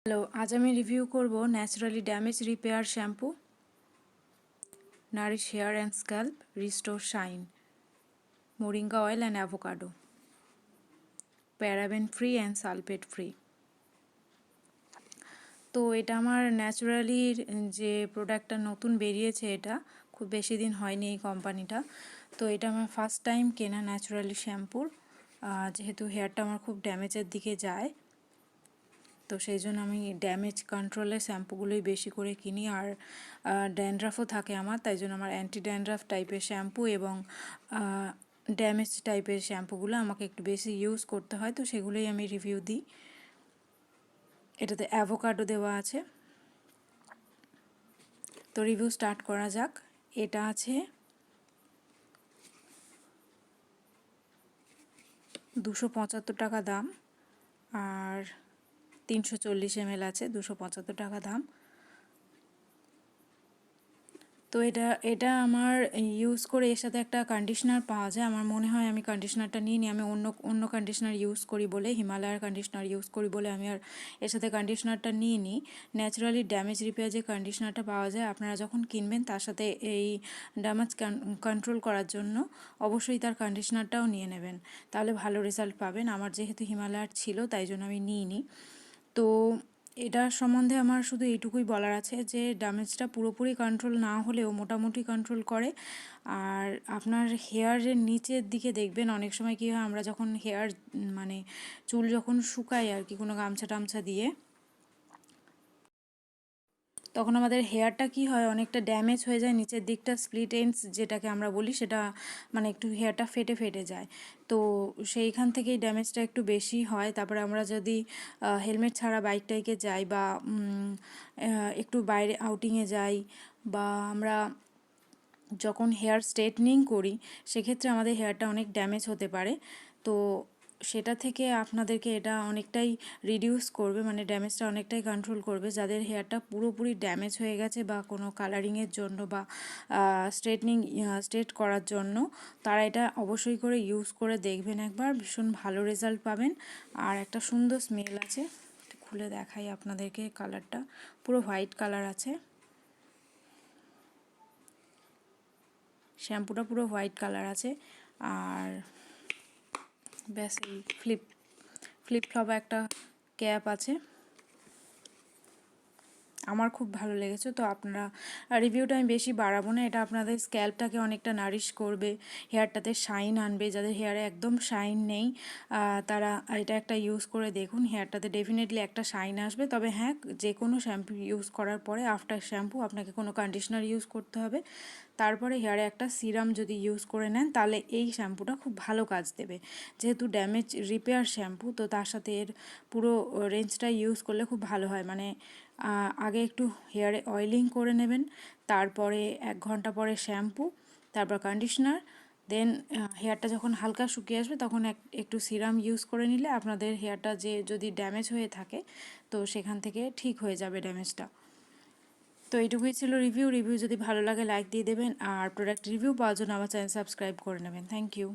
Hello, আজ আমি review করব naturally damage repair shampoo, nourish hair and scalp, restore shine, moringa oil and avocado, paraben free and sulphate free. তো এটা আমার ন্যাচারালির যে প্রোডাক্টটা নতুন বেরিয়েছে, এটা খুব বেশি দিন হয়নি এই কোম্পানিটা। তো এটা আমার ফার্স্ট টাইম কেনা ন্যাচারালি শ্যাম্পুর, যেহেতু হেয়ারটা আমার খুব ড্যামেজের দিকে যায়, তো সেই জন্য আমি ড্যামেজ কন্ট্রোলের শ্যাম্পুগুলোই বেশি করে কিনি। আর ড্যান্ড্রাফও থাকে আমার, তাই জন্য আমার অ্যান্টি ড্যান্ড্রাফ টাইপের শ্যাম্পু এবং ড্যামেজ টাইপের শ্যাম্পুগুলো আমাকে একটু বেশি ইউজ করতে হয়, তো সেগুলোই আমি রিভিউ দিই। এটাতে অ্যাভোকাডো দেওয়া আছে। তো রিভিউ স্টার্ট করা যাক। এটা আছে 275 টাকা দাম, আর 340 ml আছে, 275 টাকা দাম। তো এটা আমার ইউজ করে এর সাথে একটা কন্ডিশনার পাওয়া যায়। আমার মনে হয় আমি কন্ডিশনারটা নিই, আমি অন্য কন্ডিশনার ইউজ করি বলে, হিমালয়ার কন্ডিশনার ইউজ করি বলে আমি আর এর সাথে কন্ডিশনারটা নিই। ন্যাচারালি ড্যামেজ রিপেয়ার যে কন্ডিশনারটা পাওয়া যায়, আপনারা যখন কিনবেন তার সাথে এই ড্যামেজ কন্ট্রোল করার জন্য অবশ্যই তার কন্ডিশনারটাও নিয়ে নেবেন, তাহলে ভালো রেজাল্ট পাবেন। আমার যেহেতু হিমালয়ার ছিল তাই জন্য আমি নিইনি। তো এটার সম্বন্ধে আমার শুধু এইটুকুই বলার আছে যে ড্যামেজটা পুরোপুরি কন্ট্রোল না হলেও মোটামুটি কন্ট্রোল করে। আর আপনার হেয়ারের নিচের দিকে দেখবেন অনেক সময় কী হয়, আমরা যখন হেয়ার মানে চুল যখন শুকাই আর কি কোনো গামছা টামছা দিয়ে, তখন আমাদের হেয়ারটা কি হয়, অনেকটা ড্যামেজ হয়ে যায়, নিচের দিকটা স্প্লিট এন্ডস যেটাকে আমরা বলি, সেটা মানে একটু হেয়ারটা ফেটে ফেটে যায়। তো সেইখান থেকেই ড্যামেজটা একটু বেশি হয়। তারপরে আমরা যদি হেলমেট ছাড়া বাইক টাইকে যাই বা একটু বাইরে আউটিংয়ে যাই, বা আমরা যখন হেয়ার স্ট্রেটনিং করি, সেক্ষেত্রে আমাদের হেয়ারটা অনেক ড্যামেজ হতে পারে। তো সেটা থেকে আপনাদেরকে এটা অনেকটাই রিডিউস করবে, মানে ড্যামেজটা অনেকটাই কন্ট্রোল করবে। যাদের হেয়ারটা পুরোপুরি ড্যামেজ হয়ে গেছে বা কোনো কালারিংয়ের জন্য বা স্ট্রেট করার জন্য, তারা এটা অবশ্যই করে ইউজ করে দেখবেন একবার, ভীষণ ভালো রেজাল্ট পাবেন। আর একটা সুন্দর স্মেল আছে, খুলে দেখাই আপনাদেরকে। কালারটা পুরো হোয়াইট কালার আছে, শ্যাম্পুটা পুরো হোয়াইট কালার আছে। আর ব্যাস এই ফ্লিপ ফ্লপ একটা ক্যাপ আছে, আমার খুব ভালো লেগেছে। তো আপনারা, রিভিউটা আমি বেশি বাড়াবো না, এটা আপনাদের স্ক্যাল্পটাকে অনেকটা নারিশ করবে, হেয়ারটাতে শাইন আনবে। যাদের হেয়ারে একদম শাইন নেই তারা এটা একটা ইউজ করে দেখুন, হেয়ারটাতে ডেফিনেটলি একটা শাইন আসবে। তবে হ্যাঁ, যে কোনো শ্যাম্পু ইউজ করার পরে আফটার শ্যাম্পু আপনাকে কোনো কন্ডিশনার ইউজ করতে হবে, তারপরে হেয়ারে একটা সিরাম যদি ইউজ করে নেন, তাহলে এই শ্যাম্পুটা খুব ভালো কাজ দেবে। যেহেতু ড্যামেজ রিপেয়ার শ্যাম্পু, তো তার সাথে এর পুরো রেঞ্জটা ইউজ করলে খুব ভালো হয়। মানে আগে একটু হেয়ারে অয়েলিং করে নেবেন, তারপরে 1 ঘন্টা পরে শ্যাম্পু, তারপর কন্ডিশনার, দেন হেয়ারটা যখন হালকা শুকিয়ে আসবে তখন একটু সিরাম ইউজ করে নিলে আপনাদের হেয়ারটা যে যদি ড্যামেজ হয়ে থাকে, তো সেখান থেকে ঠিক হয়ে যাবে ড্যামেজটা। তো এইটুকুই ছিল রিভিউ যদি ভালো লাগে লাইক দিয়ে দেবেন, আর প্রোডাক্ট রিভিউ পাওয়ার জন্য আমার চ্যানেল সাবস্ক্রাইব করে নেবেন। Thank you.